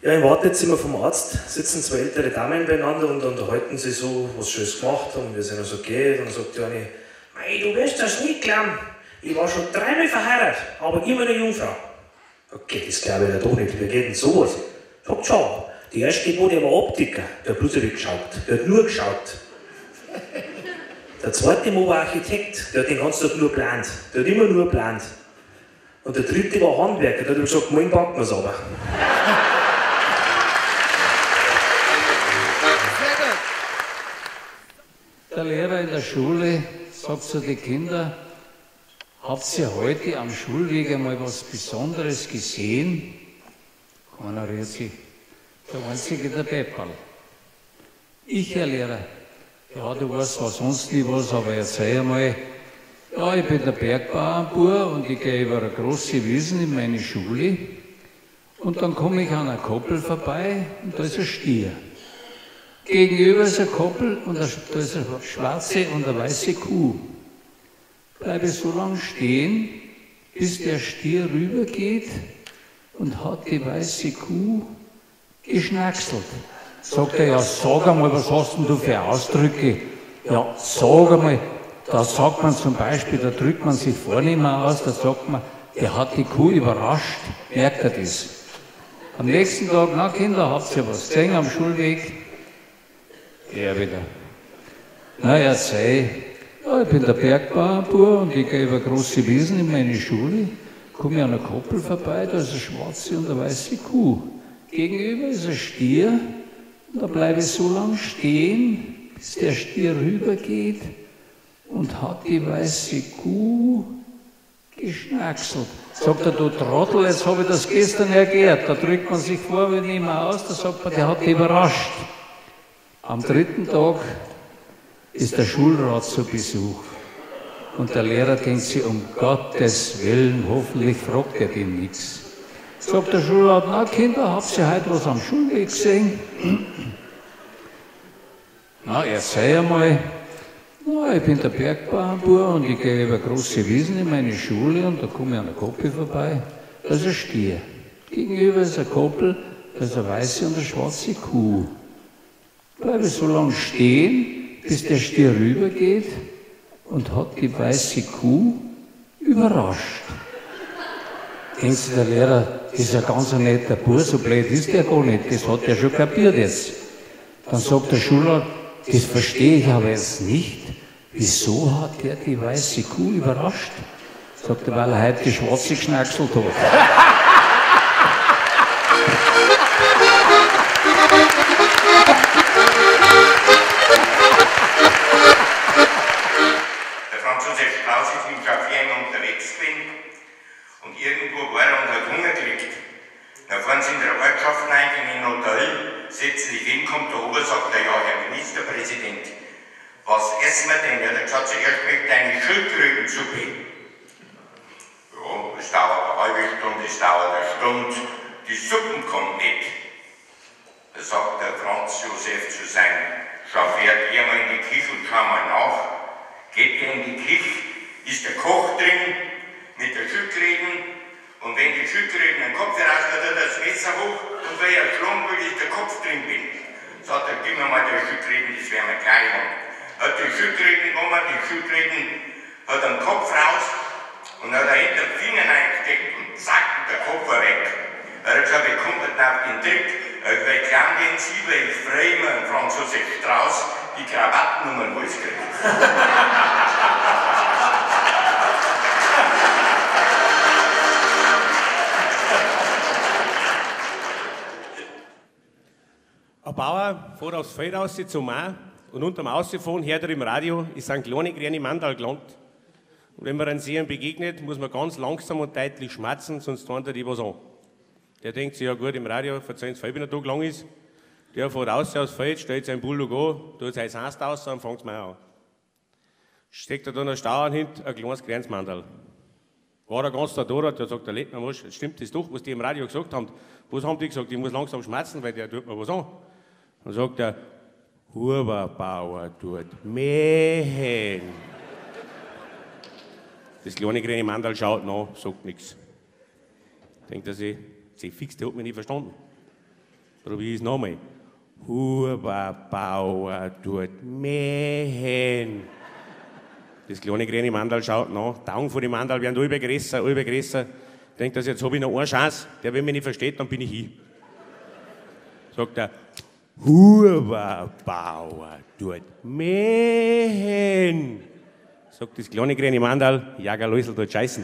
Ja, im Wartezimmer vom Arzt sitzen zwei ältere Damen beieinander und unterhalten sich so, was sie alles gemacht haben, wie es ihnen so geht. Und dann sagt die eine, mei, du wirst das nicht glauben, ich war schon 3-mal verheiratet, aber immer eine Jungfrau. Okay, das glaube ich ja doch nicht, wie geht denn sowas? Sagt schon, die erste Woche war Optiker, der hat bloß geschaut, der hat nur geschaut. Der zweite Mann war Architekt, der hat den ganzen Tag nur geplant, der hat immer nur geplant. Und der dritte war Handwerker, der hat gesagt, morgen packen wir es aber. Der Lehrer in der Schule sagt zu den Kindern, habt ihr heute am Schulweg einmal was Besonderes gesehen? Keiner rührt sich. Der einzige, der Pepperl. Ich, Herr Lehrer, ja, du weißt zwar sonst nie was, aber erzähl einmal. Ja, ich bin der Bergbauernbauer und ich gehe über eine große Wiesen in meine Schule. Und dann komme ich an einer Koppel vorbei und da ist ein Stier. Gegenüber ist eine Koppel und da ist eine schwarze und eine weiße Kuh. Bleibe so lange stehen, bis der Stier rübergeht und hat die weiße Kuh geschnackselt. Sagt er, ja, sag einmal, was hast denn du für Ausdrücke? Ja, sag einmal, da sagt man zum Beispiel, da drückt man sich vornehmer aus, da sagt man, der hat die Kuh überrascht, merkt er das? Am nächsten Tag, na Kinder, habt ihr was gesehen am Schulweg? Er wieder. Na, erzähl. Ja, ich bin der Bergbauernbauer und ich gehe über große Wiesen in meine Schule, komme an einer Koppel vorbei, da ist eine schwarze und eine weiße Kuh. Gegenüber ist ein Stier und da bleibe ich so lange stehen, bis der Stier rübergeht und hat die weiße Kuh geschnackselt. Sagt er, du Trottel, jetzt habe ich das gestern erklärt. Da drückt man sich vor, wenn nicht mehr aus, da sagt man, der hat die überrascht. Am dritten Tag ist der Schulrat zu Besuch und der Lehrer denkt sich, um Gottes Willen, hoffentlich fragt er den nichts. Sagt der Schulrat, na Kinder, habt ihr heute was am Schulweg gesehen? Na, erzähl einmal. Na, ich bin der Bergbauernbauer und ich gehe über große Wiesen in meine Schule und da komme ich an einer Koppel vorbei. Da ist ein Stier. Gegenüber ist eine Koppel, da ist eine weiße und eine schwarze Kuh. Bleibe so lange stehen, bis der Stier rübergeht und hat die weiße Kuh überrascht. Denkt sich der Lehrer, das ist ein ganz netter Bub, so blöd ist der gar nicht, das hat er schon kapiert jetzt. Dann sagt der Schulrat, das verstehe ich aber jetzt nicht, wieso hat der die weiße Kuh überrascht? Sagt er, weil er heute die schwarze geschnackselt hat. Irgendwo war er und hat Hunger gekriegt. Dann fahren sie in der Ortschaft rein, in ein Hotel, setzen sich hin, kommt der Ober, sagt er, ja, Herr Ministerpräsident, was essen wir denn? Ja, dann sagt sie, er schmeckt eine Schildkrötensuppe. Ja, es dauert eine halbe Stunde, es dauert eine Stunde, die Suppen kommt nicht. Da sagt der Franz Josef zu seinem Chauffeur, geh mal in die Küche und schau mal nach. Geht er in die Küche, ist der Koch drin, mit der Schildkröten, und wenn die Schildkröten den Kopf heraus, dann hat er das Messer hoch und weil er schlagen will, ist der Kopf drin bin. Sagt er, gib mir mal die Schildkröten, das wäre mir gleich. Hat die Schildkröten gemacht, die Schildkröten hat den Kopf raus und hat er hinter den Finger reingesteckt und zack, und der Kopf war weg. Er hat gesagt, ich komme nicht auf den Trick, weil ich glaube, den Sie, weil ich freue mich an Franz Josef Strauß, die Krawatten um den Hals kriege. Ein Bauer fährt aufs Feld raus zum Mann und unterm Rausfahren hört er im Radio, es sind kleine grüne Mandal gelandet. Und wenn man einem Sehen begegnet, muss man ganz langsam und deutlich schmatzen, sonst tun die was an. Der denkt sich, ja gut, im Radio verzeihen sie, wenn er Tag lang ist. Der fährt raus aufs Feld, stellt seinen Bulldog an, tut sein Sanst aus und fängt es mal an. Steckt er da einen Stau hin, ein kleines grünes Mandal. War er ganz da, der sagt, der Lettner, was, stimmt das doch, was die im Radio gesagt haben? Was haben die gesagt? Ich muss langsam schmatzen, weil der tut mir was an. Dann sagt er, Huberbauer tut mähen. Das kleine grüne Mandal schaut nach, sagt nichts. Denkt er sich, fix, der hat mich nicht verstanden. Probier es nochmal. Huberbauer tut mähen. Das kleine grüne Mandal schaut nach. Die Augen von dem Mandal werden immer größer, immer größer. Denkt, jetzt habe ich noch eine Chance. Der, wenn mich nicht versteht, dann bin ich hin. Sagt er, Huberbauer tut mähen. Sagt das kleine grüne Mandal, Jagerlösel tut scheißen.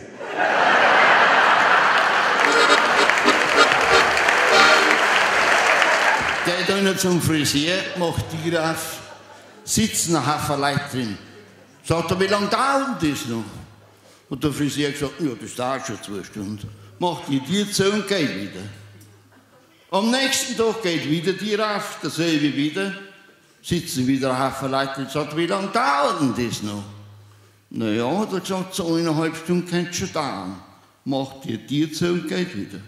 Geht einer zum Friseur, macht die auf, sitzen ein Haufen Leute drin. Sagt er, wie lange dauert das noch? Und der Friseur sagt, ja, das dauert schon 2 Stunden. Macht die Tür zu und geht wieder. Am nächsten Tag geht wieder die rauf, dasselbe wieder. Sitzen wieder ein Haufen Leute drin. Sagt, wie lange dauert denn das noch? Naja, hat er gesagt, so 1,5 Stunden könnte es schon dauern. Macht die Tür zu und geht wieder.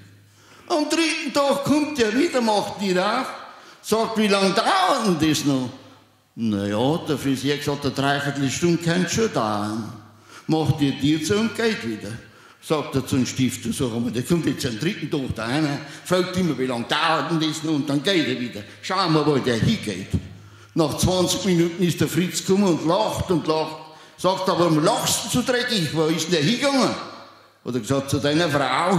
Am 3. Tag kommt er wieder, macht die rauf. Sagt, wie lange dauert denn das noch? Naja, der Friseur gesagt, eine Dreiviertelstunde kann schon dauern. Macht die Tür zu und geht wieder. Sagt er zum Stifter, sag einmal, der kommt jetzt am 3. Tag da rein, fragt immer, wie lange dauert denn das noch? Und dann geht er wieder. Schauen wir, wo der hingeht. Nach 20 Minuten ist der Fritz gekommen und lacht und lacht. Sagt er, warum lachst du so dreckig? Wo ist denn der hingegangen? Hat er gesagt, zu deiner Frau.